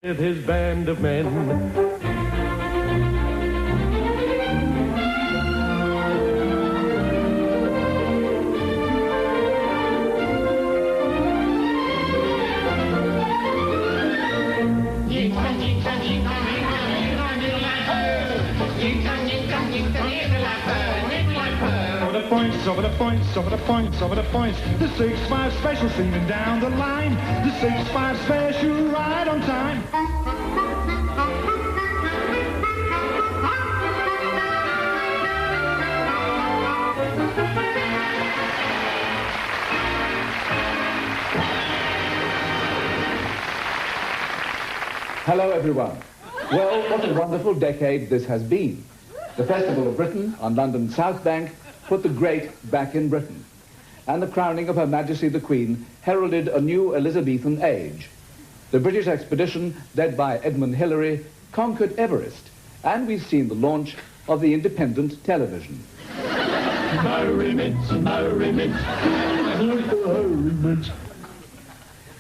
With his band of men. Over the points, over the points, over the points. The 6-5 special steaming down the line. The 6-5 special right on time. Hello everyone. Well, what a wonderful decade this has been. The Festival of Britain on London's South Bank put the great back in Britain. And the crowning of Her Majesty the Queen heralded a new Elizabethan age. The British expedition, led by Edmund Hillary, conquered Everest. And we've seen the launch of the independent television. Merry mints, merry mints, merry mints.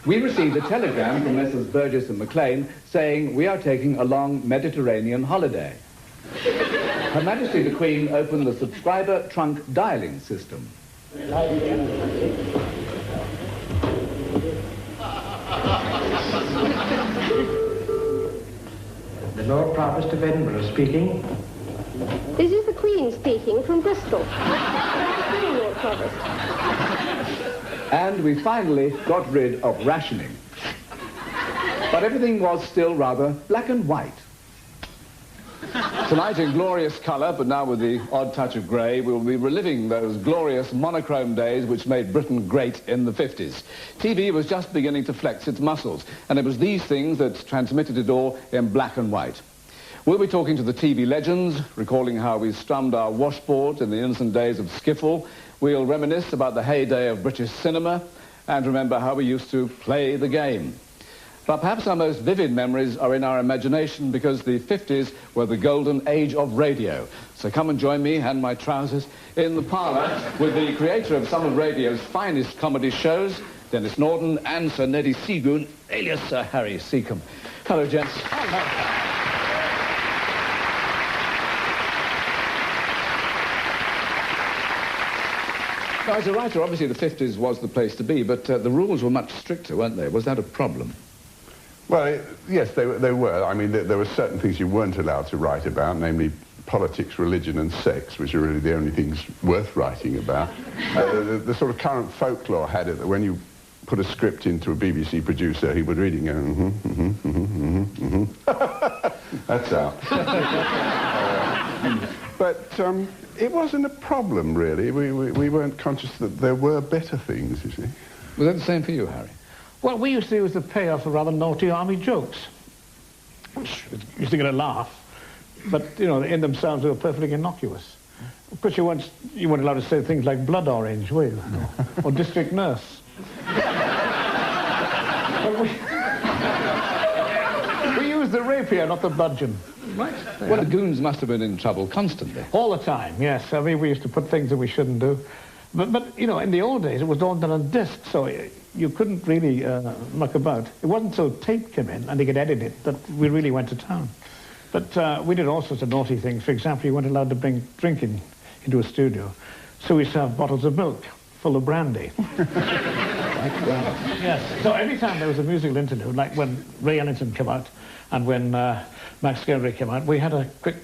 We received a telegram from Messrs. Burgess and Maclean saying we are taking a long Mediterranean holiday. Her Majesty the Queen opened the subscriber trunk dialing system. The Lord Provost of Edinburgh speaking. This is the Queen speaking from Bristol. Lord Provost. And we finally got rid of rationing. But everything was still rather black and white. Tonight in glorious colour, but now with the odd touch of grey, we'll be reliving those glorious monochrome days which made Britain great in the 50s. TV was just beginning to flex its muscles, and it was these things that transmitted it all in black and white. We'll be talking to the TV legends, recalling how we strummed our washboard in the innocent days of skiffle. We'll reminisce about the heyday of British cinema, and remember how we used to play the game. But perhaps our most vivid memories are in our imagination because the 50s were the golden age of radio. So come and join me and my trousers in the parlour with the creator of some of radio's finest comedy shows, Dennis Norden, and Sir Neddy Seagoon, alias Sir Harry Seacombe. Hello, gents. Hello. Now, as a writer, obviously the 50s was the place to be, but the rules were much stricter, weren't they? Was that a problem? Well, yes, they were. I mean, there were certain things you weren't allowed to write about, namely politics, religion and sex, which are really the only things worth writing about. The sort of current folklore had it that when you put a script into a BBC producer, he would read it and go, That's out. But it wasn't a problem, really. We weren't conscious that there were better things, you see. Was that the same for you, Harry? Well, we used to use the payoff for rather naughty army jokes, which used to get a laugh, but, you know, in themselves they were perfectly innocuous. Of course, you weren't allowed to say things like blood orange, were you? Or district nurse. we used the rapier, not the bludgeon. Right. Well, the goons must have been in trouble constantly. All the time, yes. I mean, we used to put things that we shouldn't do. But you know, in the old days, it was all done on disc, so you couldn't really muck about. It wasn't until tape came in and they could edit it that we really went to town. But we did all sorts of naughty things. For example, you weren't allowed to bring drinking into a studio. So we served bottles of milk full of brandy. Yes. So every time there was a musical interlude, like when Ray Ellington came out and when Max Gerry came out, we had a quick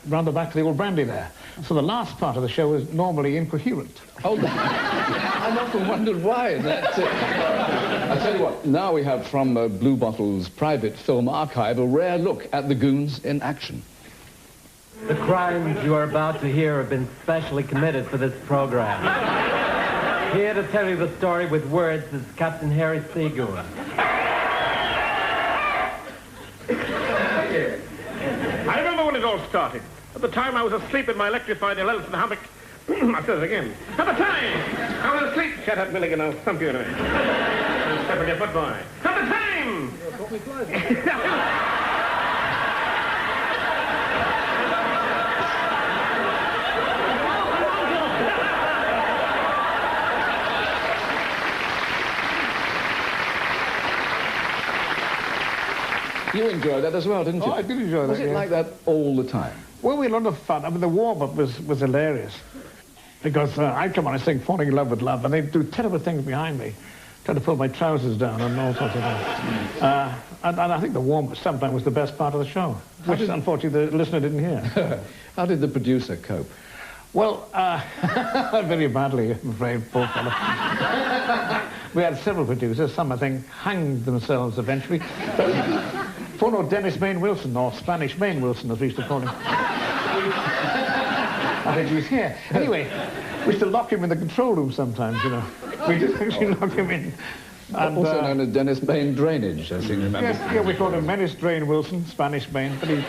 round the back of the old brandy there. So the last part of the show was normally incoherent. Oh, I've often wondered why. I tell you what, now we have from Blue Bottle's private film archive a rare look at the goons in action. The crimes you are about to hear have been specially committed for this program. Here to tell you the story with words is Captain Harry Seagoon. I remember when it all started. At the time I was asleep in my electrified elephant hammock. I'll say it again. At the time I was asleep. Shut up, Milligan, I'll thump you in a minute. Step on your foot, boy. At the time! You enjoyed that as well, didn't you? Oh, I did enjoy that, Was it yeah. like that all the time? Well, we had a lot of fun. I mean, the warm-up was hilarious. Because I'd come on and sing Falling in Love with Love, and they'd do terrible things behind me. Try to pull my trousers down and all sorts of things. And I think the warm-up sometimes was the best part of the show, which unfortunately the listener didn't hear. How did the producer cope? Well, very badly, I'm afraid, poor fellow. We had several producers. Some, I think, hanged themselves eventually. Poor old Dennis Main Wilson, or Spanish Main Wilson, as we used to call him. I think he was here. Anyway, we used to lock him in the control room sometimes, you know. We just actually lock him in. And, also known as Dennis Main Drainage, I seem to remember. Yes, yeah, we called him Menace Drain Wilson, Spanish Main, but he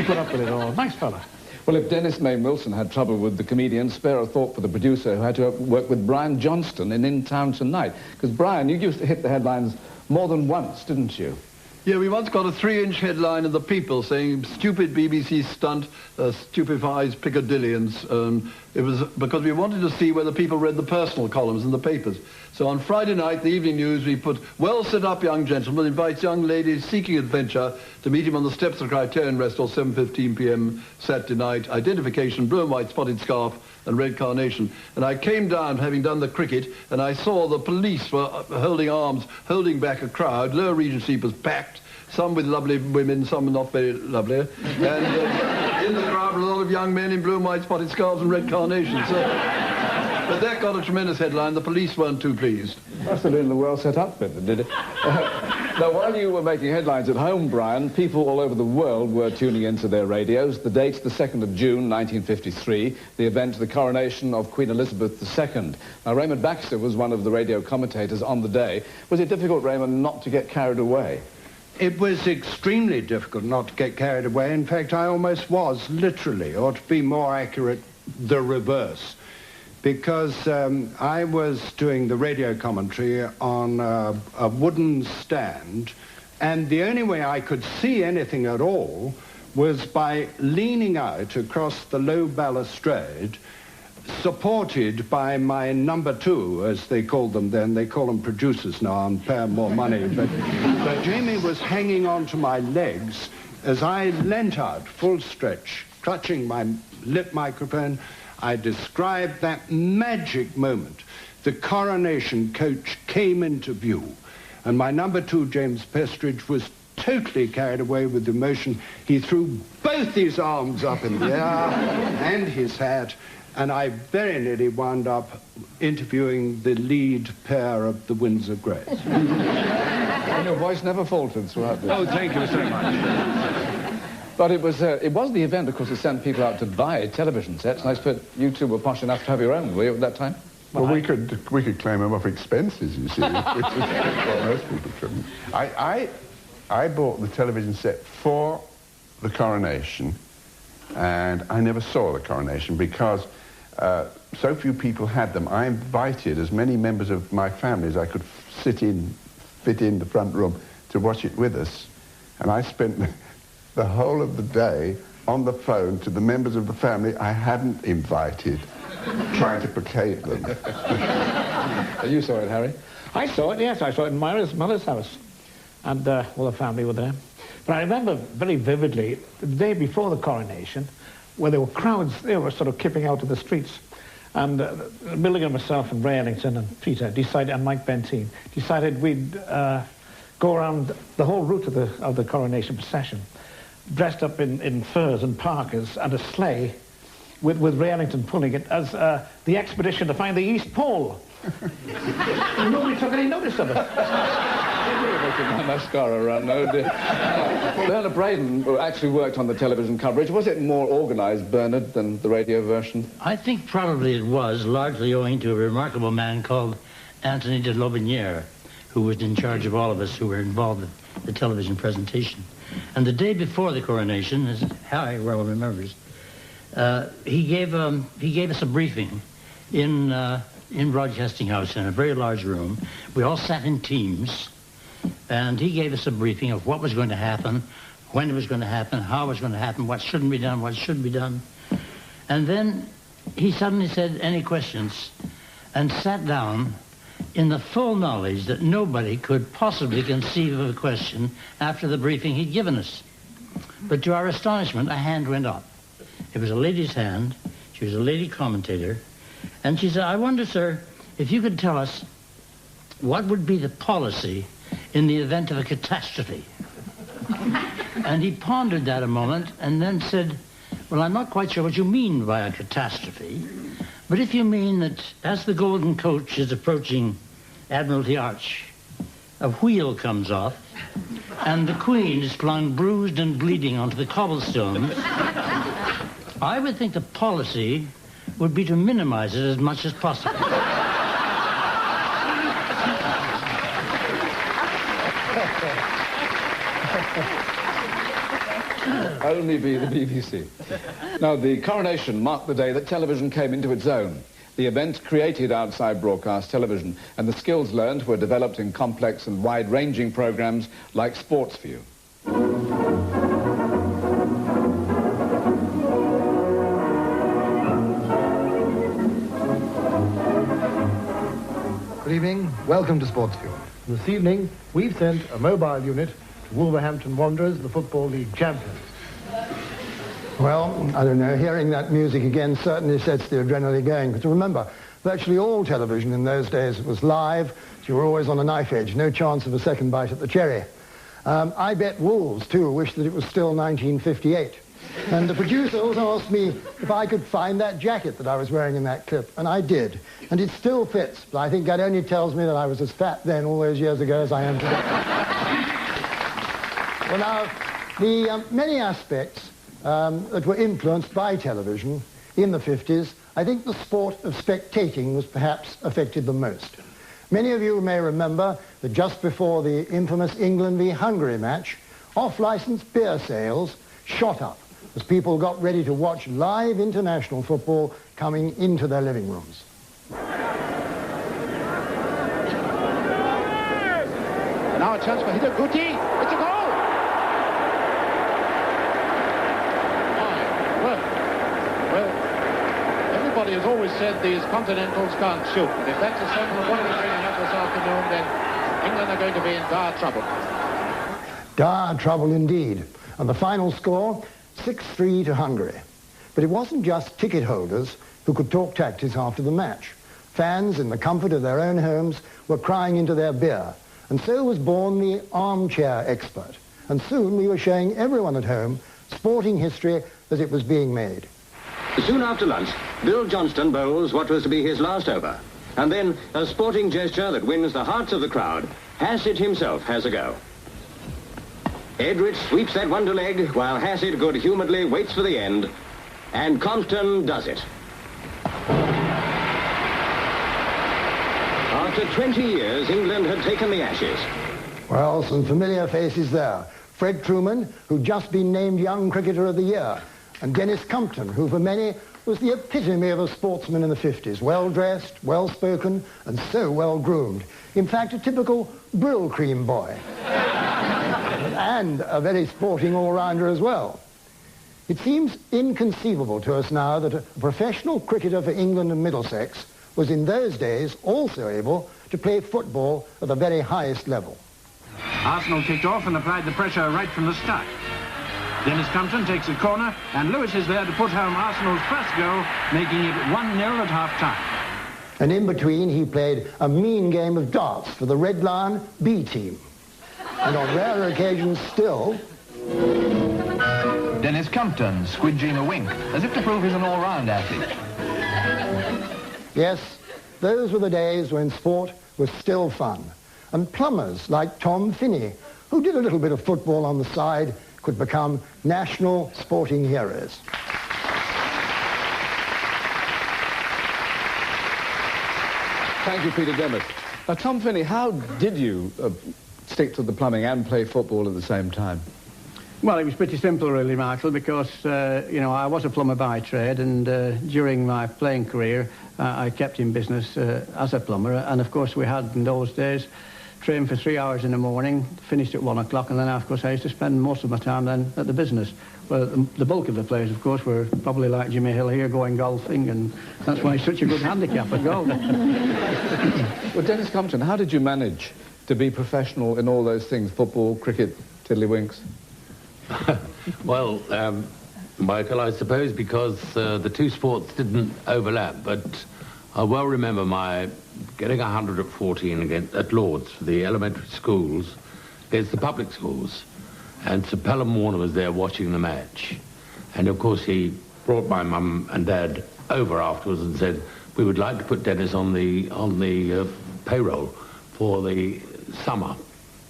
put up with it all. Nice fella. Well, if Dennis Main Wilson had trouble with the comedian, spare a thought for the producer who had to work with Brian Johnston in Town Tonight. Because, Brian, you used to hit the headlines more than once, didn't you? Yeah, we once got a 3-inch headline in the People saying, stupid BBC stunt stupefies Piccadillians. It was because we wanted to see whether people read the personal columns in the papers. So on Friday night, the evening news, we put, well set up young gentleman invites young ladies seeking adventure to meet him on the steps of the Criterion Restaurant, 7:15 p.m. Saturday night. Identification, blue and white spotted scarf and red carnation. And I came down, having done the cricket, and I saw the police were holding arms, holding back a crowd. Lower Regency was packed, some with lovely women, some not very lovely. And in the crowd were a lot of young men in blue and white spotted scarves and red carnations. But that got a tremendous headline. The police weren't too pleased. Must have been the well set up bit, did it? Now, while you were making headlines at home, Brian, people all over the world were tuning into their radios. The date, the 2nd of June, 1953, the event, the coronation of Queen Elizabeth II. Now, Raymond Baxter was one of the radio commentators on the day. Was it difficult, Raymond, not to get carried away? It was extremely difficult not to get carried away. In fact, I almost was, literally, or to be more accurate, the reverse. Because I was doing the radio commentary on a wooden stand, and the only way I could see anything at all was by leaning out across the low balustrade, supported by my number 2, as they called them then. They call them producers now and pay them more money. But Jamie was hanging onto my legs as I leant out, full stretch, clutching my lip microphone. I described that magic moment. The coronation coach came into view, and my number 2, James Pestridge, was totally carried away with emotion. He threw both his arms up in the air and his hat, and I very nearly wound up interviewing the lead pair of the Windsor Greys. And your voice never faltered throughout this. Oh, thank you so much. But it was the event, of course, that sent people out to buy television sets. And I suppose you two were posh enough to have your own, were you, at that time? Well, we could claim them off expenses, you see, which is what most people couldn't. I bought the television set for the coronation, and I never saw the coronation because so few people had them. I invited as many members of my family as I could fit in the front room to watch it with us, and I spent the whole of the day on the phone to the members of the family I hadn't invited, trying to placate them. You saw it, Harry? I saw it, yes. I saw it in Myra's mother's house. And all the family were there. But I remember very vividly the day before the coronation, where there were crowds, they were sort of kipping out to the streets. And Milligan, myself, and Ray Ellington, and Peter decided, and Mike Benteen, decided we'd go around the whole route of the coronation procession, dressed up in furs and parkas and a sleigh with Ray Ellington pulling it as the expedition to find the East Pole. Nobody took any notice of it. My mascara run, no dear. Bernard Braden actually worked on the television coverage. Was it more organised, Bernard, than the radio version? I think probably it was, largely owing to a remarkable man called Anthony de Lobinière, who was in charge of all of us who were involved in the television presentation. And the day before the coronation, as Harry well remembers, he gave us a briefing in Broadcasting House in a very large room. We all sat in teams, and he gave us a briefing of what was going to happen, when it was going to happen, how it was going to happen, what shouldn't be done, what should be done. And then he suddenly said, "Any questions?" and sat down in the full knowledge that nobody could possibly conceive of a question after the briefing he'd given us. But to our astonishment, a hand went up. It was a lady's hand. She was a lady commentator. And she said, I wonder, sir, if you could tell us what would be the policy in the event of a catastrophe. And he pondered that a moment and then said, well, I'm not quite sure what you mean by a catastrophe, but if you mean that as the Golden Coach is approaching Admiralty Arch, a wheel comes off and the Queen is flung bruised and bleeding onto the cobblestones, I would think the policy would be to minimize it as much as possible. Only be the BBC. Now, the coronation marked the day that television came into its own. The event created outside broadcast television, and the skills learned were developed in complex and wide-ranging programs like Sports View. Good evening. Welcome to Sports View. This evening, we've sent a mobile unit to Wolverhampton Wanderers, the Football League champions. Well, I don't know, hearing that music again certainly sets the adrenaline going. But remember, virtually all television in those days was live, so you were always on a knife edge, no chance of a second bite at the cherry. I bet Wolves, too, wished that it was still 1958. And the producers asked me if I could find that jacket that I was wearing in that clip, and I did. And it still fits, but I think that only tells me that I was as fat then, all those years ago, as I am today. Well, now, the many aspects that were influenced by television in the 50s, I think the sport of spectating was perhaps affected the most. Many of you may remember that just before the infamous England v Hungary match, off-licence beer sales shot up as people got ready to watch live international football coming into their living rooms. Now a chance for Hidaguchi. It's a goal! Well, everybody has always said these continentals can't shoot. And if that's the same as what we're bringing up this afternoon, then England are going to be in dire trouble. Dire trouble indeed. And the final score, 6-3 to Hungary. But it wasn't just ticket holders who could talk tactics after the match. Fans, in the comfort of their own homes, were crying into their beer. And so was born the armchair expert. And soon we were showing everyone at home sporting history as it was being made. Soon after lunch, Bill Johnston bowls what was to be his last over. And then, a sporting gesture that wins the hearts of the crowd, Hassett himself has a go. Edrich sweeps that one to leg, while Hassett good-humouredly waits for the end, and Compton does it. After 20 years, England had taken the Ashes. Well, some familiar faces there. Fred Truman, who'd just been named Young Cricketer of the Year, and Dennis Compton, who for many was the epitome of a sportsman in the 50s. Well-dressed, well-spoken, and so well-groomed. In fact, a typical Brill Cream boy. And a very sporting all-rounder as well. It seems inconceivable to us now that a professional cricketer for England and Middlesex was in those days also able to play football at the very highest level. Arsenal kicked off and applied the pressure right from the start. Dennis Compton takes a corner, and Lewis is there to put home Arsenal's first goal, making it 1-0 at half-time. And in between, he played a mean game of darts for the Red Lion B team. And on rarer occasions still... Dennis Compton squidging a wink, as if to prove he's an all-round athlete. Yes, those were the days when sport was still fun. And plumbers like Tom Finney, who did a little bit of football on the side, could become national sporting heroes. Thank you, Peter Demis. Now, Tom Finney, how did you stick to the plumbing and play football at the same time? Well, it was pretty simple, really, Michael, because, you know, I was a plumber by trade, and during my playing career, I kept in business as a plumber. And, of course, we had, in those days, trained for 3 hours in the morning, finished at 1 o'clock, and then, of course, I used to spend most of my time then at the business. Well, the bulk of the players, of course, were probably like Jimmy Hill here, going golfing, and that's why he's such a good handicap at golf. Well, Dennis Compton, how did you manage to be professional in all those things, football, cricket, tiddlywinks? Well, Michael, I suppose because the two sports didn't overlap, but I well remember my getting 100 at 14 at Lord's for the elementary schools against the public schools. And Sir Pelham Warner was there watching the match. And of course he brought my mum and dad over afterwards and said, we would like to put Dennis on the payroll for the summer.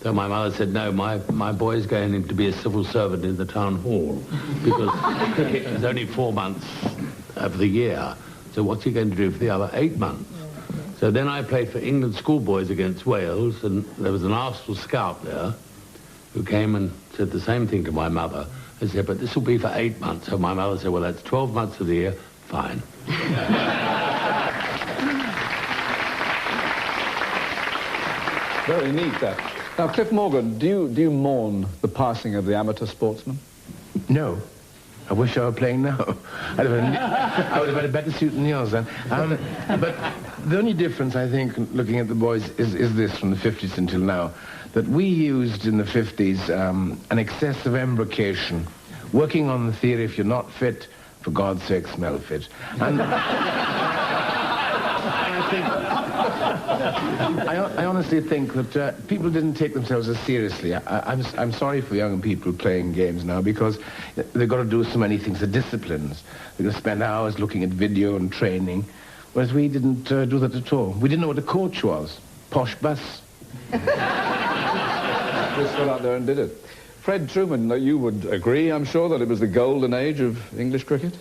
So my mother said, no, my boy's going in to be a civil servant in the town hall because cricket is only 4 months of the year. So what's he going to do for the other 8 months? So then I played for England schoolboys against Wales, and there was an Aspel scout there who came and said the same thing to my mother. I said, but this will be for 8 months. So my mother said, well, that's 12 months of the year. Fine. Very neat, that. Now, Cliff Morgan, do you mourn the passing of the amateur sportsman? No. I wish I were playing now. I would have had a better suit than yours then. But the only difference, I think, looking at the boys, is this from the 50s until now, that we used in the 50s an excess of embrocation, working on the theory, if you're not fit, for God's sake, smell fit. And I honestly think that people didn't take themselves as seriously. I'm sorry for young people playing games now because they've got to do so many things, the disciplines. They've got to spend hours looking at video and training, whereas we didn't do that at all. We didn't know what a coach was. Posh bus. Just got out there and did it. Fred Truman, you would agree, I'm sure, that it was the golden age of English cricket?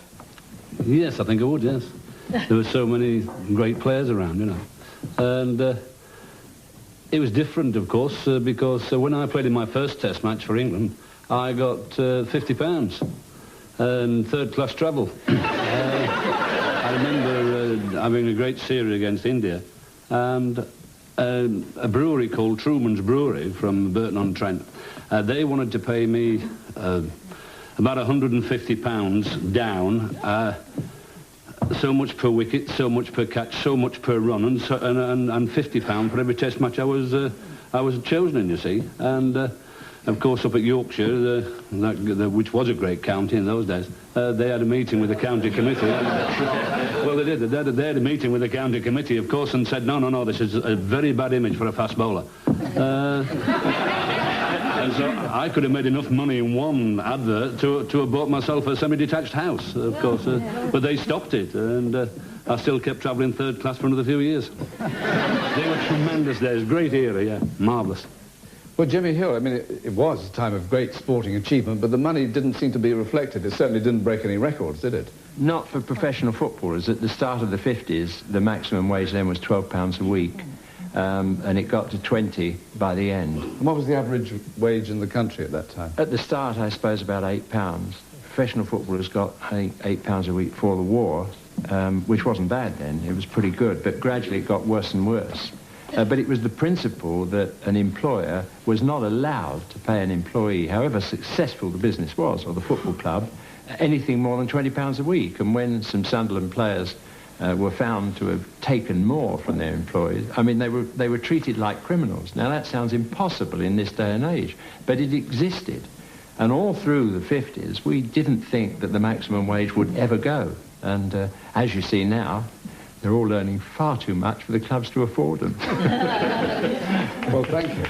Yes, I think I would, yes. There were so many great players around, you know. And it was different, of course, because when I played in my first test match for England, I got £50 and third-class travel. I remember having a great series against India, and a brewery called Truman's Brewery from Burton-on-Trent, they wanted to pay me about £150 down, so much per wicket, so much per catch, so much per run, and £50 for every test match I was chosen in, you see. And of course, up at Yorkshire, which was a great county in those days, they had a meeting with the county committee. Well, they did. They had a meeting with the county committee, of course, and said, no, this is a very bad image for a fast bowler. And so I could have made enough money in one advert to have bought myself a semi-detached house, of course. But they stopped it, and I still kept travelling third class for another few years. They were tremendous days, great era, yeah, marvellous. Well, Jimmy Hill, I mean, it was a time of great sporting achievement, but the money didn't seem to be reflected. It certainly didn't break any records, did it? Not for professional footballers. At the start of the 50s, the maximum wage then was £12 a week. And it got to 20 by the end. And what was the average wage in the country at that time? At the start, I suppose, about £8. Professional footballers got, I think, £8 a week for the war, which wasn't bad then. It was pretty good, but gradually it got worse and worse. But it was the principle that an employer was not allowed to pay an employee, however successful the business was, or the football club, anything more than £20 a week. And when some Sunderland players were found to have taken more from their employees, I mean, they were treated like criminals. Now, that sounds impossible in this day and age, but it existed. And all through the 50s, we didn't think that the maximum wage would ever go. And as you see now, they're all earning far too much for the clubs to afford them. Well, thank you.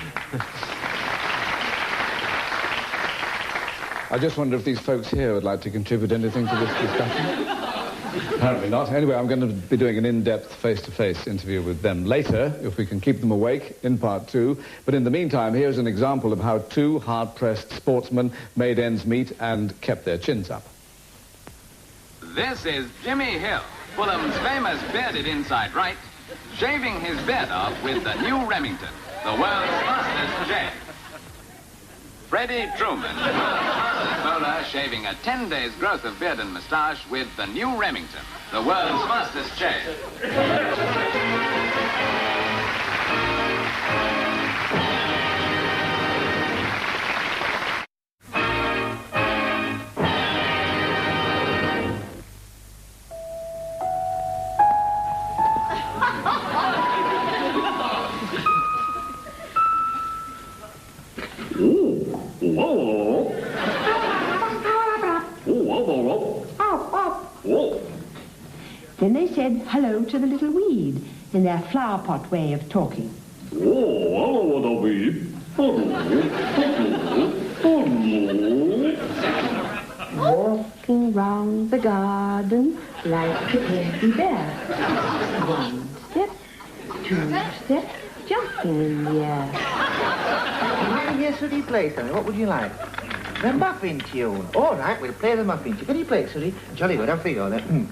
I just wonder if these folks here would like to contribute anything to this discussion. Apparently not. Anyway, I'm going to be doing an in-depth face-to-face interview with them later, if we can keep them awake, in part 2. But in the meantime, here's an example of how two hard-pressed sportsmen made ends meet and kept their chins up. This is Jimmy Hill, Fulham's famous bearded inside right, shaving his beard off with the new Remington, the world's fastest shave. Freddie Truman, fastest bowler, shaving a 10 days' growth of beard and moustache with the new Remington, the world's fastest shave. Then they said hello to the little weed in their flower pot way of talking. Oh, hello, the weed. Walking round the garden like a teddy bear. 1 step, 2 step, jumping in the air. Yes, Sooty, play something. What would you like? The muffin tune. All right, we'll play the muffin tune. Can you play it, Sooty? Jolly good, off we go then.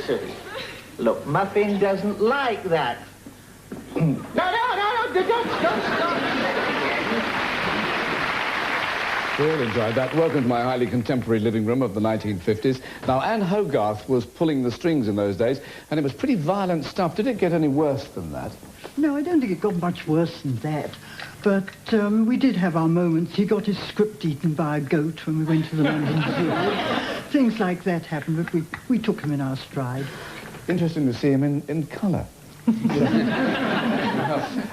Sooty. Look, Muffin doesn't like that. No, don't stop. We all enjoyed that. Welcome to my highly contemporary living room of the 1950s. Now, Anne Hogarth was pulling the strings in those days, and it was pretty violent stuff. Did it get any worse than that? No, I don't think it got much worse than that. But we did have our moments. He got his script eaten by a goat when we went to the London Zoo. Things like that happened, but we took him in our stride. Interesting to see him in colour.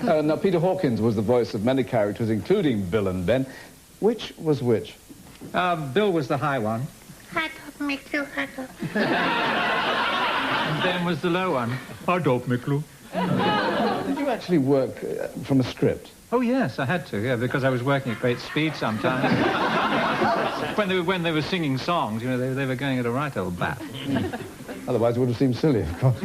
Now, Peter Hawkins was the voice of many characters, including Bill and Ben. Which was which? Bill was the high one. I don't make you hacker. And Ben was the low one. I don't make you. Did you actually work from a script? Oh, yes, I had to, yeah, because I was working at great speed sometimes. when they were singing songs, you know, they were going at a right old bat. Otherwise it would have seemed silly, of course.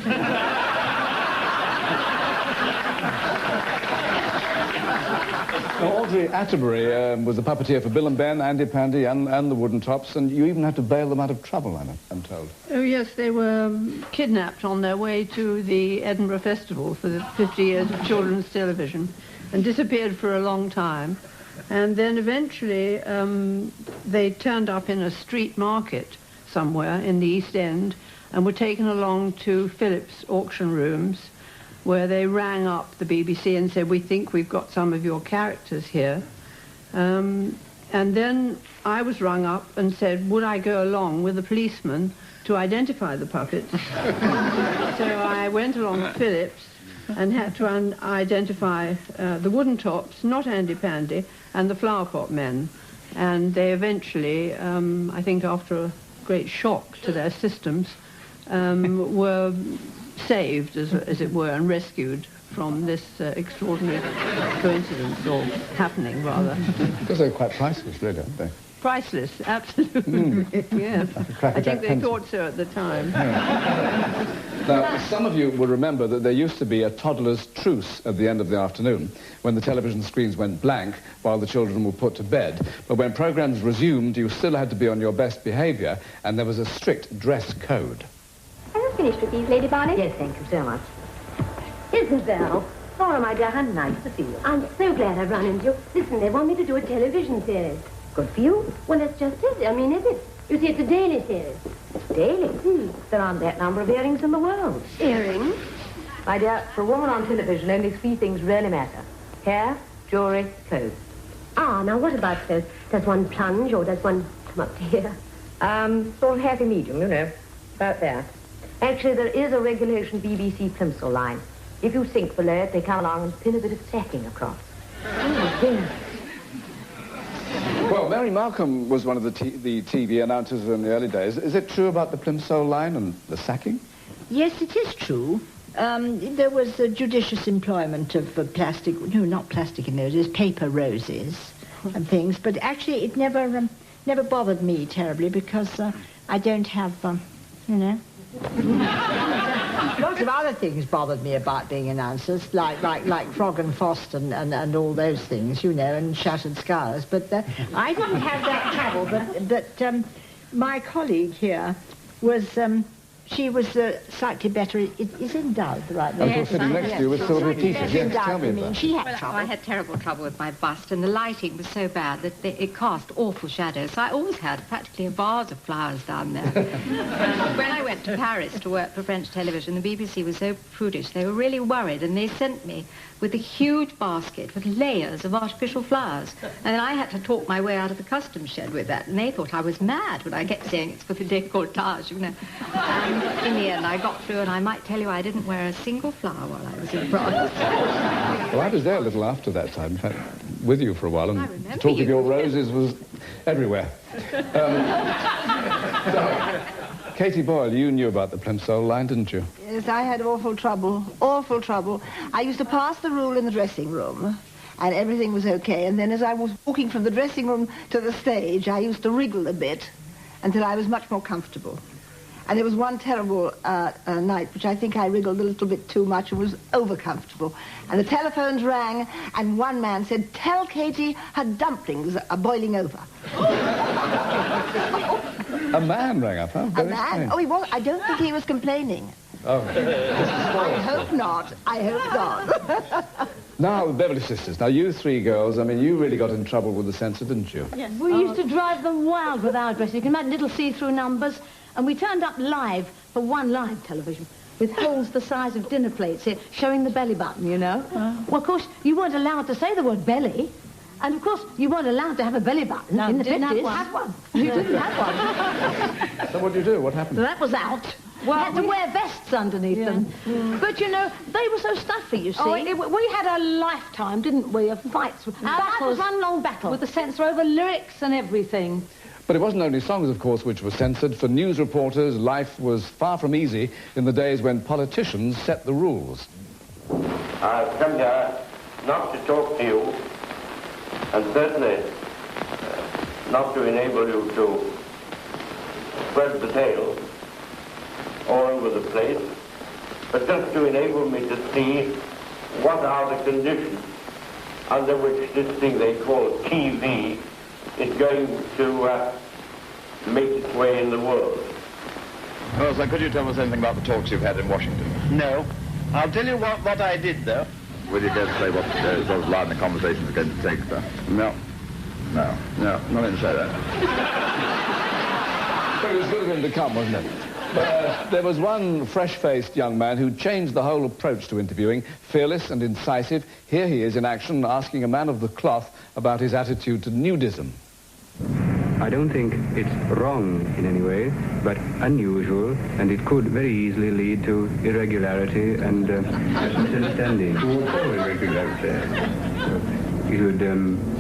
Audrey Atterbury was the puppeteer for Bill and Ben, Andy Pandy, and the Wooden Tops, and you even had to bail them out of trouble, I'm told. Oh, yes, they were kidnapped on their way to the Edinburgh Festival for the 50 years of children's television and disappeared for a long time. And then eventually they turned up in a street market somewhere in the East End and were taken along to Phillips auction rooms, where they rang up the BBC and said, we think we've got some of your characters here. And then I was rung up and said, would I go along with the policeman to identify the puppets? So I went along to Phillips and had to identify the Wooden Tops, not Andy Pandy, and the Flower Pot Men. And they eventually, I think after a great shock to their systems, were saved, as it were, and rescued from this extraordinary coincidence, or happening, rather. Because they're quite priceless, really, aren't they? Priceless, absolutely. Yes. I think they thought so at the time. Yeah. Now, some of you will remember that there used to be a toddler's truce at the end of the afternoon when the television screens went blank while the children were put to bed. But when programs resumed, you still had to be on your best behaviour, and there was a strict dress code. Have you finished with these, Lady Barney? Yes, thank you so much. Isabel, Laura, my dear, how nice to see you. I'm so glad I've run into you. Listen, they want me to do a television series. Good for you. Well, that's just it. I mean, is it? You see, it's a daily series. Daily? There aren't that number of earrings in the world. Earrings? My dear, for a woman on television, only 3 things really matter. Hair, jewellery, clothes. Ah, now what about clothes? Does one plunge or does one come up to here? Sort of happy medium, you know. About that. Actually, there is a regulation BBC plimsoll line. If you sink below it, they come along and pin a bit of sacking across. Oh, dear. Well, Mary Malcolm was one of the TV announcers in the early days. Is it true about the plimsoll line and the sacking? Yes, it is true. There was a judicious employment of plastic, no, not plastic in those days, paper roses and things. But actually, it never bothered me terribly because I don't have, you know. Lots of other things bothered me about being announcers, like Frog and Frost and all those things, you know, and Shattered Skies. But I didn't have that trouble. But my colleague here was. She was slightly better. Is in Dove, right? I was sitting next to you with Sylvia Teacher. Yes, tell me about it. She had trouble. I had terrible trouble with my bust, and the lighting was so bad that it cast awful shadows. So I always had practically a vase of flowers down there. When I went to Paris to work for French television, the BBC was so prudish. They were really worried, and they sent me with a huge basket with layers of artificial flowers. And then I had to talk my way out of the customs shed with that, and they thought I was mad when I kept saying it's for the décolletage, you know. in the end, I got through, and I might tell you I didn't wear a single flower while I was in France. Well, I was there a little after that time, in fact, with you for a while, and the talk of your roses was everywhere. Katie Boyle, you knew about the Plimsoll line, didn't you? Yes, I had awful trouble, awful trouble. I used to pass the rule in the dressing room, and everything was okay. And then as I was walking from the dressing room to the stage, I used to wriggle a bit until I was much more comfortable. And there was one terrible night which I think I wriggled a little bit too much and was over-comfortable. And the telephones rang, and one man said, "Tell Katie her dumplings are boiling over." A man rang up, huh? A man? Oh, he was. I don't think he was complaining. Oh. I hope not. I hope not. Now, the Beverly Sisters. Now, you three girls, I mean, you really got in trouble with the censor, didn't you? Yes. We used to drive them wild with our dresses. You can imagine little see-through numbers. And we turned up live for one live television with holes the size of dinner plates here, showing the belly button, you know. Well, of course, you weren't allowed to say the word belly. And, of course, you weren't allowed to have a belly button in the 50s. Have one. You didn't have one. So what did you do? What happened? That was out. Well, we had to wear vests underneath them. But, you know, they were so stuffy, you see. Oh, we had a lifetime, didn't we, of fights. Our life was one long battle. With the censor over lyrics and everything. But it wasn't only songs, of course, which were censored. For news reporters, life was far from easy in the days when politicians set the rules. I've come here not to talk to you, and certainly not to enable you to spread the tale all over the place, but just to enable me to see what are the conditions under which this thing they call TV is going to make its way in the world. Well, sir, could you tell us anything about the talks you've had in Washington? No. I'll tell you what I did, though. Will you dare to say what sort of line the conversations are going to take, sir? No. No, not going to say that. But it was good of him to come, wasn't it? But there was one fresh-faced young man who changed the whole approach to interviewing, fearless and incisive. Here he is in action, asking a man of the cloth about his attitude to nudism. I don't think it's wrong in any way, but unusual, and it could very easily lead to irregularity and misunderstanding. It would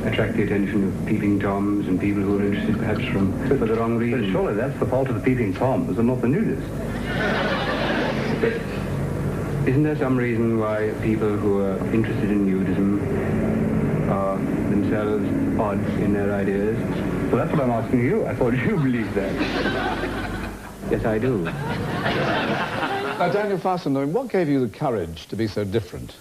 attract the attention of peeping toms and people who are interested perhaps for the wrong reason. But surely that's the fault of the peeping toms and not the nudists. But isn't there some reason why people who are interested in nudism are themselves odd in their ideas? Well, that's what I'm asking you. I thought you believed that. Yes, I do. Now, Daniel Fasten, what gave you the courage to be so different?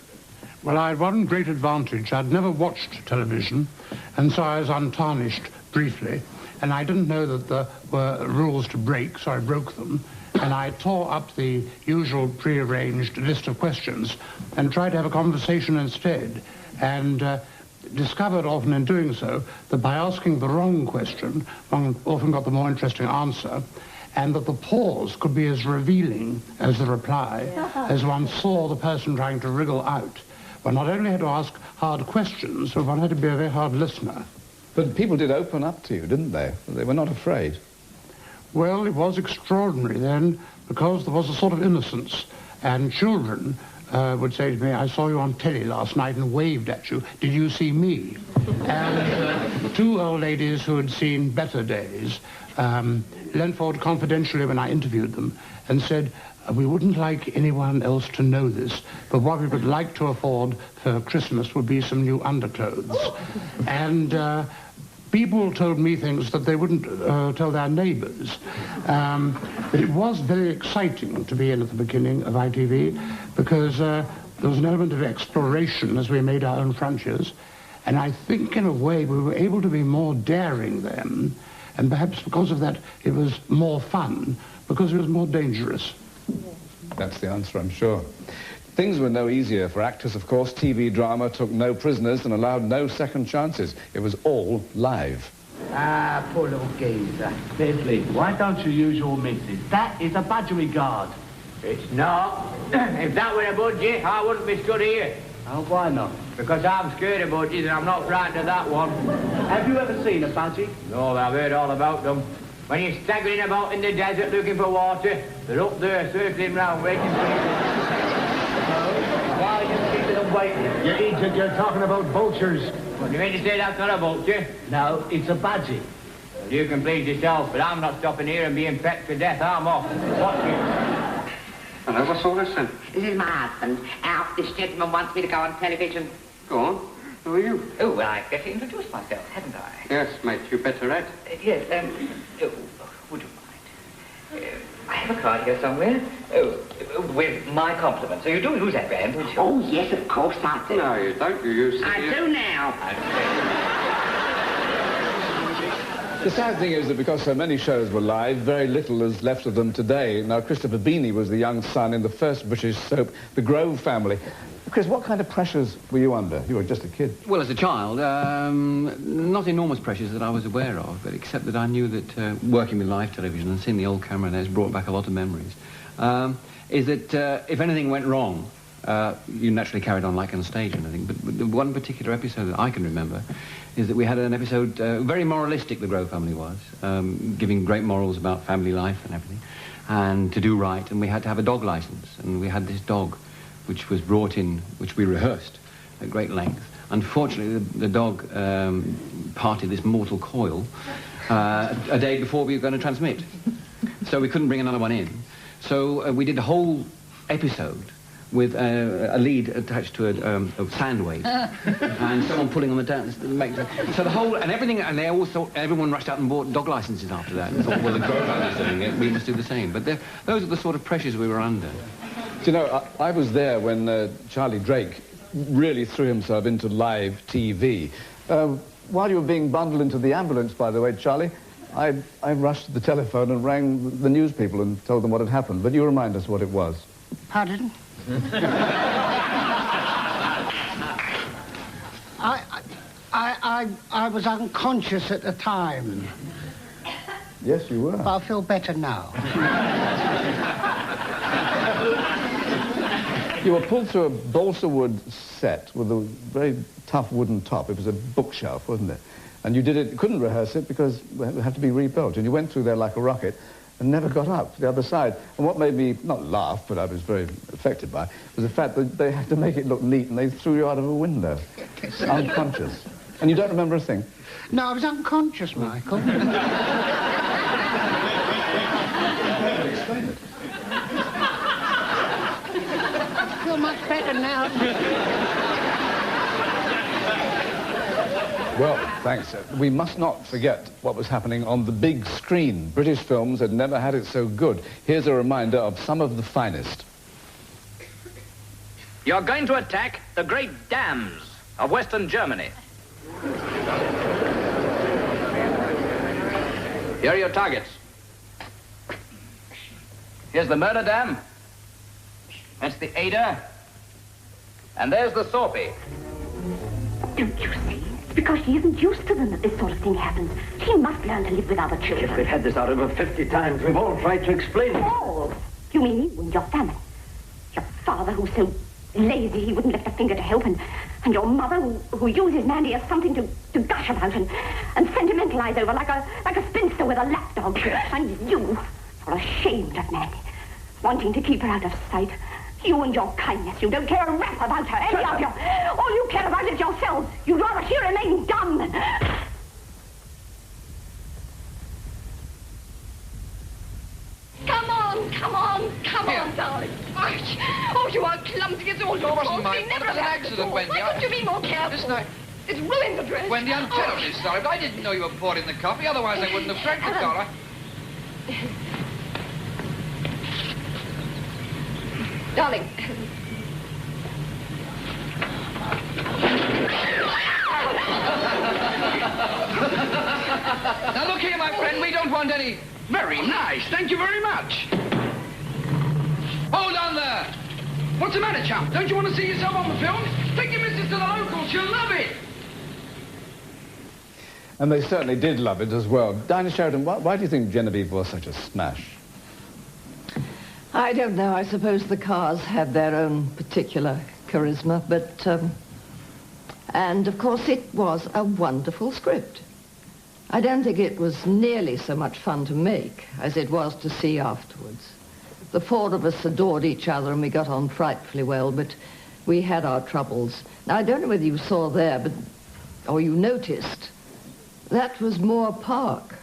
Well, I had one great advantage. I'd never watched television, and so I was untarnished briefly, and I didn't know that there were rules to break, so I broke them, and I tore up the usual prearranged list of questions and tried to have a conversation instead, and discovered often in doing so that by asking the wrong question, one often got the more interesting answer, and that the pause could be as revealing as the reply, as one saw the person trying to wriggle out. One not only had to ask hard questions, but one had to be a very hard listener. But people did open up to you, didn't they? They were not afraid. Well, it was extraordinary then, because there was a sort of innocence, and children would say to me, "I saw you on telly last night and waved at you. Did you see me?" And two old ladies who had seen better days leant forward confidentially when I interviewed them and said, "We wouldn't like anyone else to know this, but what we would like to afford for Christmas would be some new underclothes." And people told me things that they wouldn't tell their neighbors. But it was very exciting to be in at the beginning of ITV because there was an element of exploration as we made our own frontiers. And I think, in a way, we were able to be more daring then. And perhaps because of that, it was more fun, because it was more dangerous. That's the answer, I'm sure. Things were no easier for actors, of course. TV drama took no prisoners and allowed no second chances. It was all live. Ah, poor little geezer. Leslie, why don't you use your missus? That is a budgery guard. It's not. If that were a budgie, I wouldn't be stood here. Oh, why not? Because I'm scared of budgies and I'm not frightened of that one. Have you ever seen a budgie? No, I've heard all about them. When you're staggering about in the desert looking for water, they're up there circling round waiting for you. While you're keeping them waiting. You idiot, you're talking about vultures. What, you mean to say that's not a vulture? No, it's a budgie. Well, you can please yourself, but I'm not stopping here and being pecked to death. I'm off. Watch you. Hello, what's all this then? This is my husband, Alf. This gentleman wants me to go on television. Go on. Who are you? Oh, well, I've got to introduce myself, hadn't I? Yes, mate, you better add. Yes, would you mind? I have a card here somewhere. Oh, with my compliments. So you do use that brand, don't you? Oh, yes, of course I do. No, you don't. You use... I do now. The sad thing is that because so many shows were live, very little is left of them today. Now, Christopher Beanie was the young son in the first British soap, The Grove Family. Chris, what kind of pressures were you under? You were just a kid. Well, as a child, not enormous pressures that I was aware of, but except that I knew that working with live television and seeing the old camera there has brought back a lot of memories, is that if anything went wrong, you naturally carried on like on stage and everything. But the one particular episode that I can remember is that we had an episode, very moralistic, The Grove Family was, giving great morals about family life and everything, and to do right, and we had to have a dog license, and we had this dog which was brought in, which we rehearsed at great length. Unfortunately, the dog parted this mortal coil a day before we were going to transmit. So we couldn't bring another one in. So we did the whole episode with a lead attached to a sand weight and someone pulling on the down. So the whole, and everything, and they all thought, everyone rushed out and bought dog licenses after that and thought, well, the Grove Family's doing it, we must do the same. But those are the sort of pressures we were under. Do you know, I was there when Charlie Drake really threw himself into live TV. While you were being bundled into the ambulance, by the way, Charlie, I rushed to the telephone and rang the news people and told them what had happened. But you remind us what it was. Pardon? I was unconscious at the time. Yes, you were. But I feel better now. You were pulled through a balsa wood set with a very tough wooden top. It was a bookshelf, wasn't it? And you couldn't rehearse it because it had to be rebuilt. And you went through there like a rocket and never got up the other side. And what made me, not laugh, but I was very affected by, was the fact that they had to make it look neat and they threw you out of a window, unconscious. And you don't remember a thing? No, I was unconscious, Michael. Explain it. I feel much better now. Well, thanks. We must not forget what was happening on the big screen. British films had never had it so good. Here's a reminder of some of the finest. You're going to attack the great dams of Western Germany. Here are your targets. Here's the Murder Dam. That's the Ada. And there's the Sorpy. Don't you see? Because she isn't used to them that this sort of thing happens. She must learn to live with other children. Yes, we've had this out over 50 times. We've all tried to explain it. All? You mean you and your family? Your father, who's so lazy he wouldn't lift a finger to help, and your mother, who uses Mandy as something to gush about and sentimentalize over like a spinster with a lapdog. And you are ashamed of Mandy, wanting to keep her out of sight. You and your kindness, you don't care a rap about her, any of you. All you care about is yourselves. You'd rather she remain dumb. Come on, darling. Oh, you are clumsy. It's all your fault. It wasn't my fault. It was an accident, Wendy. Why couldn't you be more careful? Listen, It's ruined the dress. Wendy, I'm terribly sorry, but I didn't know you were pouring the coffee. Otherwise, I wouldn't have drank it, all right? Darling. Now, look here, my friend. We don't want any... Very nice. Thank you very much. Hold on there. What's the matter, chap? Don't you want to see yourself on the film? Take your missus to the locals. She'll love it. And they certainly did love it as well. Dinah Sheridan, why do you think Genevieve was such a smash? I don't know. I suppose the Cars had their own particular charisma, but... and, of course, it was a wonderful script. I don't think it was nearly so much fun to make as it was to see afterwards. The four of us adored each other and we got on frightfully well, but we had our troubles. Now, I don't know whether you saw there, or you noticed, that was Moore Park.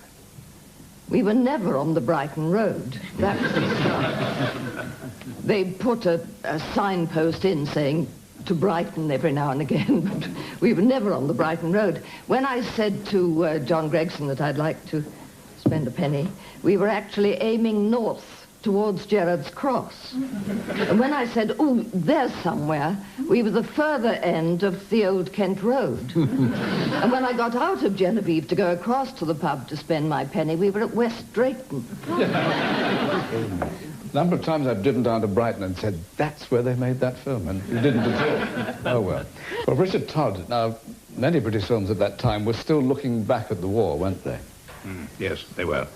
We were never on the Brighton Road. That was the start. They put a signpost in saying to Brighton every now and again, but we were never on the Brighton Road. When I said to John Gregson that I'd like to spend a penny, we were actually aiming north towards Gerrard's Cross. And when I said, oh, there's somewhere, we were the further end of the Old Kent Road. And when I got out of Genevieve to go across to the pub to spend my penny, we were at West Drayton. A number of times I've driven down to Brighton and said, that's where they made that film, and you didn't at all. Oh, well. Well, Richard Todd, now, many British films at that time were still looking back at the war, weren't they? Yes, they were.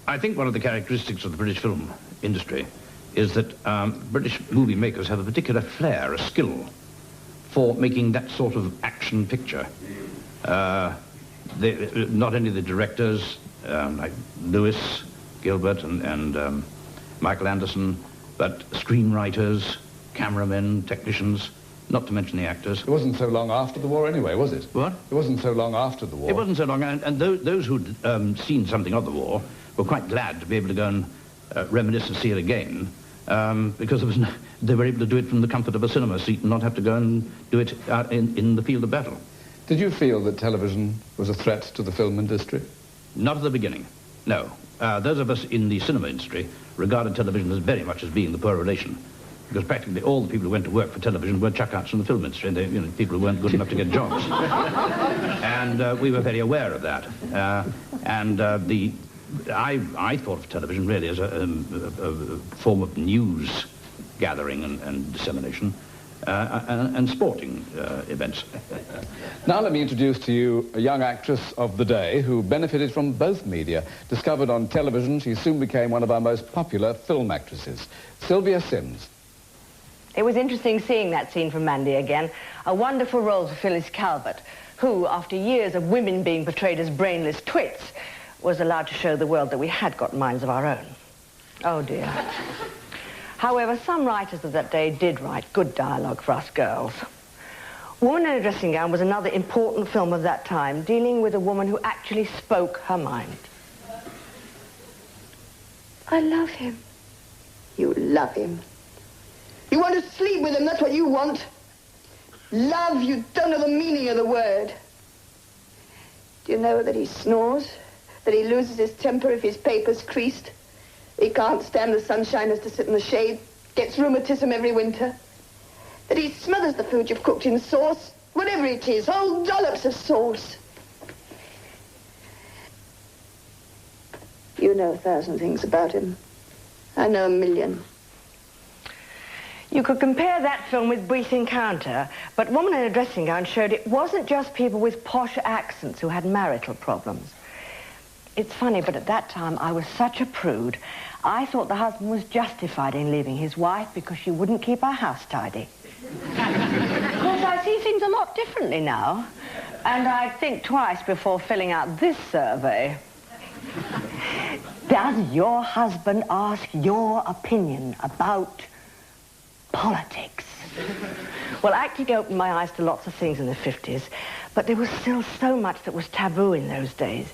I think one of the characteristics of the British film industry is that British movie makers have a particular flair, a skill for making that sort of action picture. Not only the directors, like Lewis, Gilbert and Michael Anderson, but screenwriters, cameramen, technicians, not to mention the actors. It wasn't so long after the war anyway, was it? What? It wasn't so long after the war. It wasn't so long, and those who'd seen something of the war were quite glad to be able to go and reminisce and see it again, because they were able to do it from the comfort of a cinema seat and not have to go and do it out in the field of battle. Did you feel that television was a threat to the film industry? Not at the beginning, no. Those of us in the cinema industry regarded television as very much as being the poor relation, because practically all the people who went to work for television were chuck-outs from the film industry, and they, people who weren't good enough to get jobs. And we were very aware of that. I thought of television really as a form of news gathering and dissemination and sporting events. Now let me introduce to you a young actress of the day who benefited from both media. Discovered on television, she soon became one of our most popular film actresses, Sylvia Sims. It was interesting seeing that scene from Mandy again. A wonderful role for Phyllis Calvert, who, after years of women being portrayed as brainless twits, was allowed to show the world that we had got minds of our own. Oh, dear. However, some writers of that day did write good dialogue for us girls. Woman in a Dressing Gown was another important film of that time, dealing with a woman who actually spoke her mind. I love him. You love him. You want to sleep with him, that's what you want. Love, you don't know the meaning of the word. Do you know that he snores? That he loses his temper if his paper's creased? He can't stand the sunshine, has to sit in the shade, gets rheumatism every winter? That he smothers the food you've cooked in sauce, whatever it is, whole dollops of sauce. You know 1,000 things about him. I know 1,000,000. You could compare that film with Brief Encounter, but Woman in a Dressing Gown showed it wasn't just people with posh accents who had marital problems. It's funny, but at that time I was such a prude. I thought the husband was justified in leaving his wife because she wouldn't keep her house tidy. Of course, I see things a lot differently now, and I think twice before filling out this survey. Does your husband ask your opinion about politics? Well, acting opened my eyes to lots of things in the 50s, but there was still so much that was taboo in those days.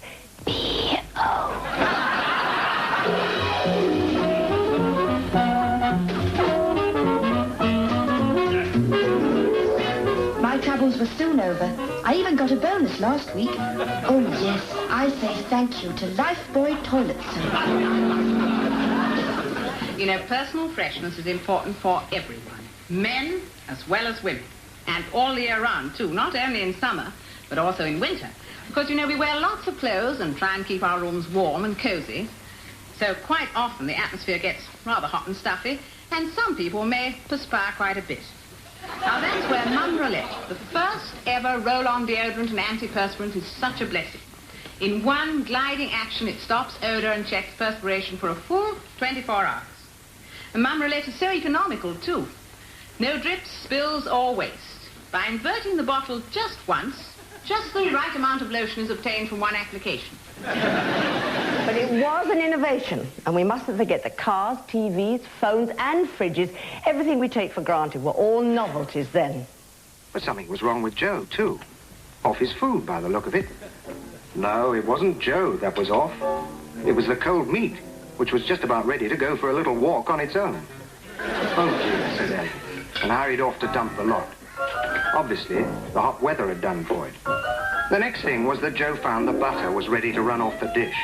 My troubles were soon over. I even got a bonus last week. Oh, yes, I say thank you to Lifebuoy toilet soap. You know, personal freshness is important for everyone. Men as well as women. And all year round, too. Not only in summer, but also in winter. Because, you know, we wear lots of clothes and try and keep our rooms warm and cozy. So quite often the atmosphere gets rather hot and stuffy, and some people may perspire quite a bit. Now, that's where Mum Roulette, the first ever roll-on deodorant and antiperspirant, is such a blessing. In one gliding action, it stops odor and checks perspiration for a full 24 hours. And Mum Roulette is so economical, too. No drips, spills, or waste. By inverting the bottle just once, Just the right amount of lotion is obtained from one application. But it was an innovation, and we mustn't forget that cars, TVs, phones, and fridges, everything we take for granted, were all novelties then. But something was wrong with Joe, too. Off his food, by the look of it. No, it wasn't Joe that was off. It was the cold meat, which was just about ready to go for a little walk on its own. Oh, dear, said Ellie, and hurried off to dump the lot. Obviously, the hot weather had done for it. The next thing was that Joe found the butter was ready to run off the dish.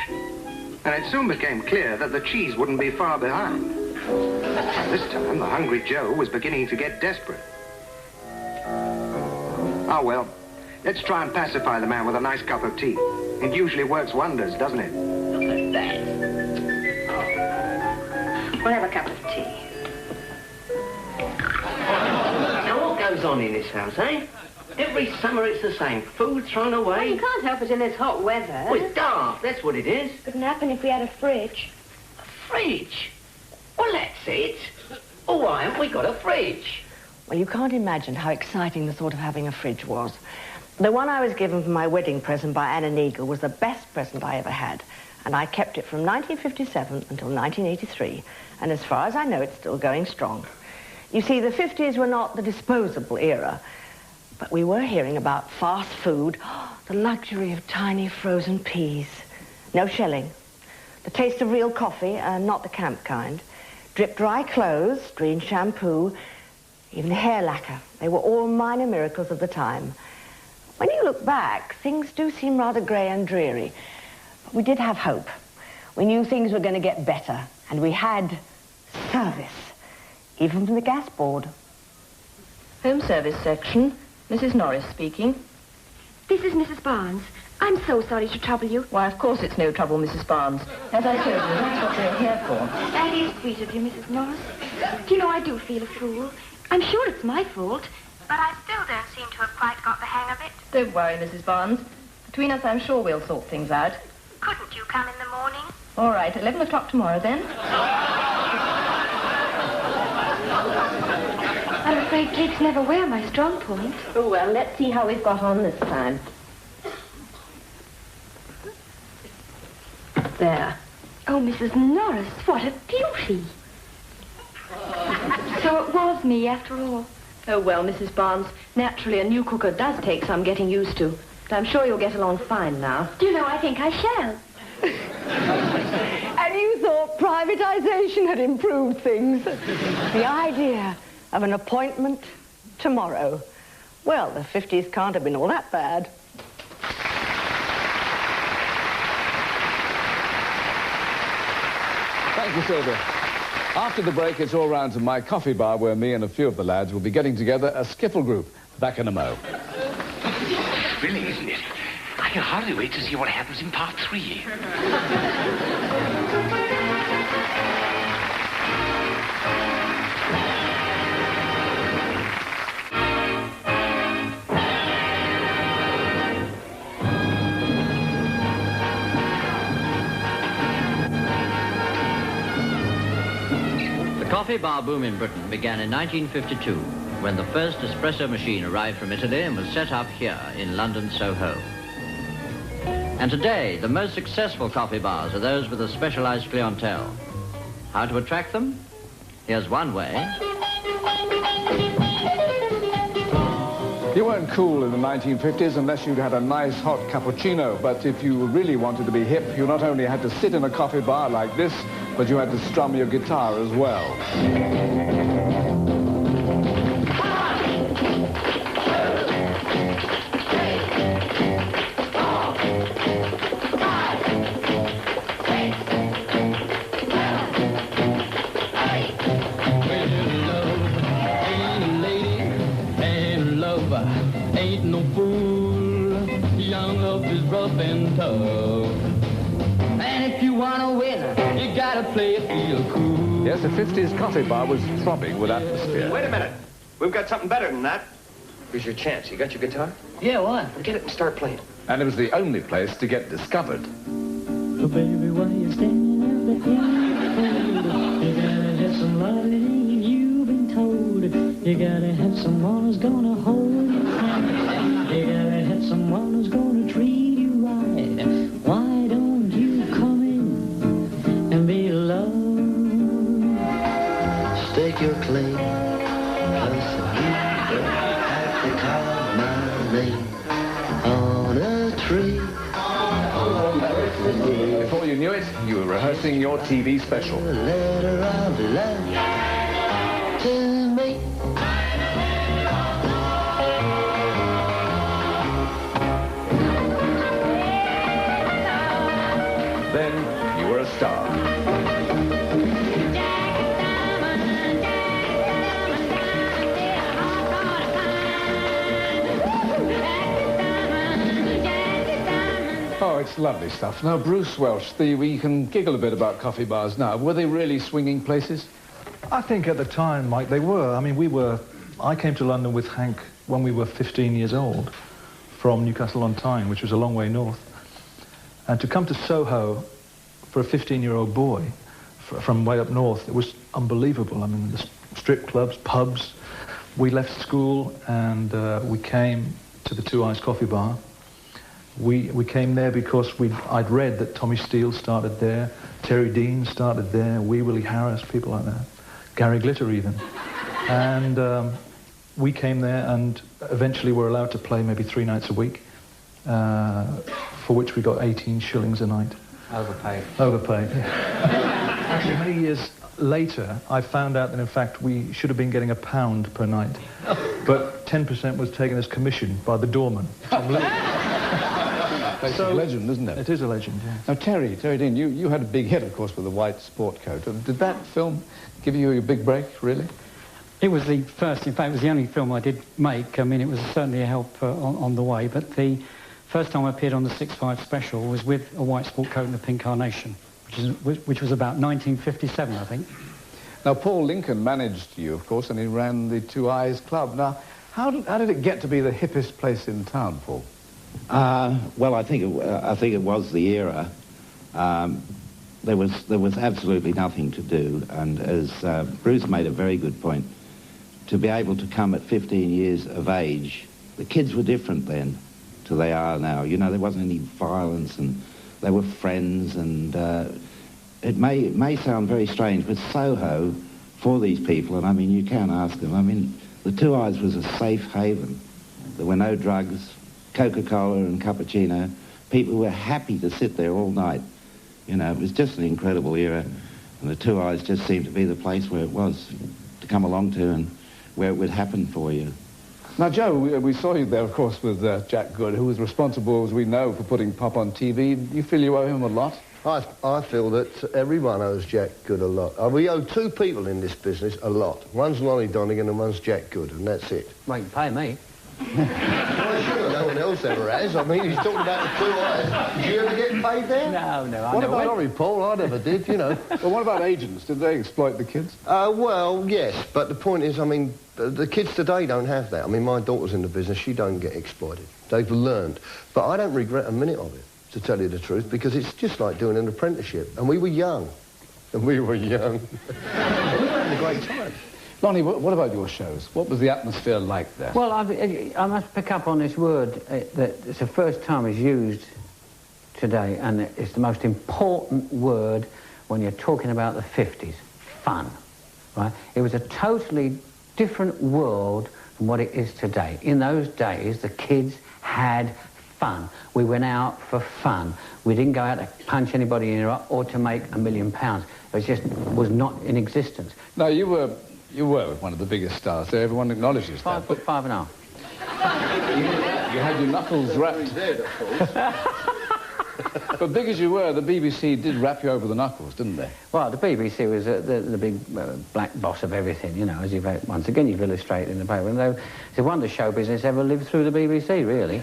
And it soon became clear that the cheese wouldn't be far behind. By this time, the hungry Joe was beginning to get desperate. Oh, well, let's try and pacify the man with a nice cup of tea. It usually works wonders, doesn't it? Look at that. We'll have a cup of tea. Now, what goes on in this house, eh? Every summer it's the same. Food thrown away. Well, you can't help it in this hot weather. Well, it's dark, that's what it is. Couldn't happen if we had a fridge. A fridge? Well, that's it. Oh, why haven't we got a fridge? Well, you can't imagine how exciting the thought of having a fridge was. The one I was given for my wedding present by Anna Neagle was the best present I ever had, and I kept it from 1957 until 1983, and as far as I know, it's still going strong. You see, the 50s were not the disposable era, but we were hearing about fast food, the luxury of tiny frozen peas, no shelling, the taste of real coffee, and not the camp kind, drip dry clothes, green shampoo, even hair lacquer. They were all minor miracles of the time. When you look back, things do seem rather grey and dreary, but we did have hope. We knew things were going to get better, and we had service, even from the gas board. Home service section. Mrs. Norris speaking. This is Mrs. Barnes. I'm so sorry to trouble you. Why, of course it's no trouble, Mrs. Barnes. As I told you, that's what we're here for. That is sweet of you, Mrs. Norris. Do you know, I do feel a fool. I'm sure it's my fault. But I still don't seem to have quite got the hang of it. Don't worry, Mrs. Barnes. Between us, I'm sure we'll sort things out. Couldn't you come in the morning? All right, 11 o'clock tomorrow, then. I'm afraid cakes never were my strong point. Oh, well, let's see how we've got on this time. There. Oh, Mrs. Norris, what a beauty. So it was me, after all. Oh, well, Mrs. Barnes, naturally a new cooker does take some getting used to. But I'm sure you'll get along fine now. Do you know, I think I shall. And you thought privatization had improved things. The idea of an appointment tomorrow. Well, the 50s can't have been all that bad. Thank you, Sylvia. After the break, it's all round to my coffee bar where me and a few of the lads will be getting together a skiffle group. Back in a mo. Thrilling, isn't it? I can hardly wait to see what happens in part 3. The coffee bar boom in Britain began in 1952, when the first espresso machine arrived from Italy and was set up here in London, Soho. And today, the most successful coffee bars are those with a specialized clientele. How to attract them? Here's one way. You weren't cool in the 1950s unless you'd had a nice hot cappuccino, but if you really wanted to be hip, you not only had to sit in a coffee bar like this, but you had to strum your guitar as well. Ain't no fool, young love is rough and tough. And if you want to win, you gotta play it feel cool. Yes, the 50s coffee bar was throbbing with atmosphere. Wait a minute. We've got something better than that. Here's your chance. You got your guitar? Yeah, why? Get it and start playing. And it was the only place to get discovered. Oh, baby, why you standing out there in the cold? You gotta have some loving, you've been told. You gotta have someone who's gonna hold your hand. You gotta have someone who's Before you knew it, you were rehearsing your TV special. Then you were a star. Oh, it's lovely stuff. Now, Bruce Welsh, we can giggle a bit about coffee bars now. Were they really swinging places? I think at the time, Mike, they were. I mean, I came to London with Hank when we were 15 years old from Newcastle-on-Tyne, which was a long way north. And to come to Soho for a 15-year-old boy from way up north, it was unbelievable. I mean, the strip clubs, pubs. We left school and we came to the Two Eyes Coffee Bar. We came there because I'd read that Tommy Steele started there, Terry Dean started there, Wee Willie Harris, people like that, Gary Glitter even. And we came there and eventually were allowed to play maybe 3 nights a week, for which we got 18 shillings a night. Overpaid. Overpaid. Actually, many years later, I found out that in fact we should have been getting £1 per night, but 10% was taken as commission by the doorman, Tom Lee. It's a legend, isn't it? It is a legend, yeah. Now, Terry Dean, you had a big hit, of course, with the white sport coat. Did that film give you a big break, really? It was the first, in fact, it was the only film I did make. I mean, it was certainly a help on the way, but the first time I appeared on the 6-5 special was with a white sport coat and a pink carnation, which was about 1957, I think. Now, Paul Lincoln managed you, of course, and he ran the Two Eyes Club. Now, how did it get to be the hippest place in town, Paul? Well, I think it was the era. There was absolutely nothing to do, and as Bruce made a very good point, to be able to come at 15 years of age, the kids were different then to they are now. You know, there wasn't any violence, and they were friends, and it may sound very strange, but Soho, for these people, and I mean, you can ask them, I mean, the Two Eyes was a safe haven. There were no drugs, Coca-Cola and cappuccino. People were happy to sit there all night. You know, it was just an incredible era, and the Two Eyes just seemed to be the place where it was to come along to and where it would happen for you. Now, Joe, we saw you there, of course, with Jack Good, who was responsible, as we know, for putting pop on TV. Do you feel you owe him a lot? I feel that everyone owes Jack Good a lot. We owe 2 people in this business a lot. One's Lonnie Donegan and one's Jack Good, and that's it. Well, you can pay me. Well, sure, no one else ever has. I mean, he's talking about the Two Eyes. Did you ever get paid there? No. What about Sorry, Paul? I never did, you know. Well, what about agents? Did they exploit the kids? Well, yes, but the point is, I mean, the kids today don't have that. I mean, my daughter's in the business. She don't get exploited. They've learned. But I don't regret a minute of it, to tell you the truth, because it's just like doing an apprenticeship. And we were young. And we were young. We were having a great time. Lonnie, what about your shows? What was the atmosphere like there? Well, I must pick up on this word that it's the first time it's used today, and it's the most important word when you're talking about the 50s, fun, right? It was a totally different world from what it is today. In those days, the kids had fun. We went out for fun. We didn't go out to punch anybody in the eye or to make £1 million. It was not in existence. No, you were one of the biggest stars there. Everyone acknowledges that. 5'5½". You had your knuckles wrapped. But big as you were, the BBC did wrap you over the knuckles, didn't they? Well, the BBC was the big black boss of everything, you know, as you've you've illustrated in the paper. And it's a wonder show business ever lived through the BBC, really.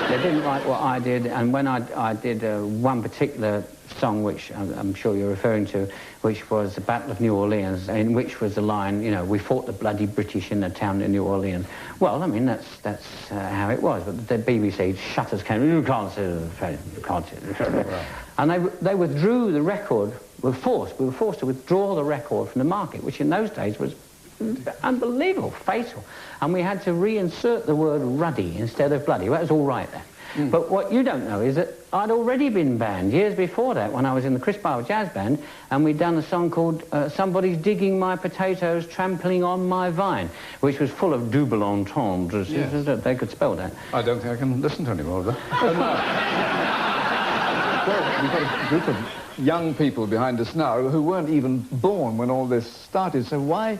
They didn't like what I did, and when I did one particular song, which I'm sure you're referring to, which was the Battle of New Orleans, in which was the line, you know, we fought the bloody British in the town of New Orleans. Well, I mean, that's how it was, but the BBC shutters came, you can't see it, you can't see it. Right. And they withdrew the record, we were forced to withdraw the record from the market, which in those days was unbelievable, fatal. And we had to reinsert the word ruddy instead of bloody. Well, that was all right then. But what you don't know is that I'd already been banned years before that when I was in the Chris Barber Jazz Band, and we'd done a song called Somebody's Digging My Potatoes, Trampling on My Vine, which was full of double entendres. Yes. They could spell that. I don't think I can listen to any more of that. Well, we've got a group of young people behind us now who weren't even born when all this started. So why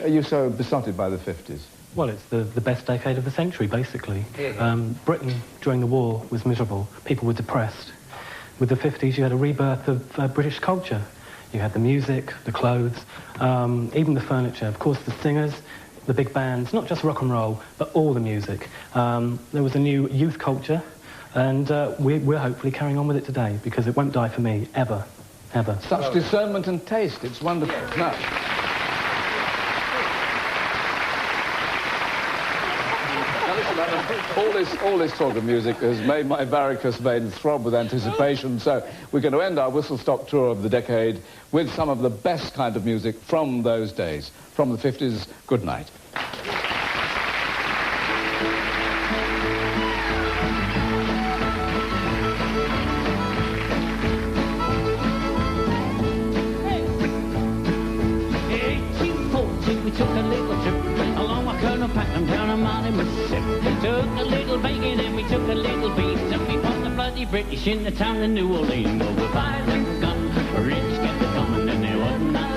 are you so besotted by the 50s? Well, it's the best decade of the century, basically. Britain, during the war, was miserable. People were depressed. With the 50s, you had a rebirth of British culture. You had the music, the clothes, even the furniture. Of course, the singers, the big bands, not just rock and roll, but all the music. There was a new youth culture, and we're hopefully carrying on with it today, because it won't die for me, ever, ever. Such discernment and taste, it's wonderful. Now, all this talk of music has made my varicose veins throb with anticipation, so we're going to end our whistle-stop tour of the decade with some of the best kind of music from those days. From the 50s, good night. We took a little trip along my Colonel Patton down a mile in Mississippi. Took a little bacon and we took a little beans, and we fought the bloody British in the town of New Orleans. Well, we fired them gun, rich kept it coming, and there wasn't a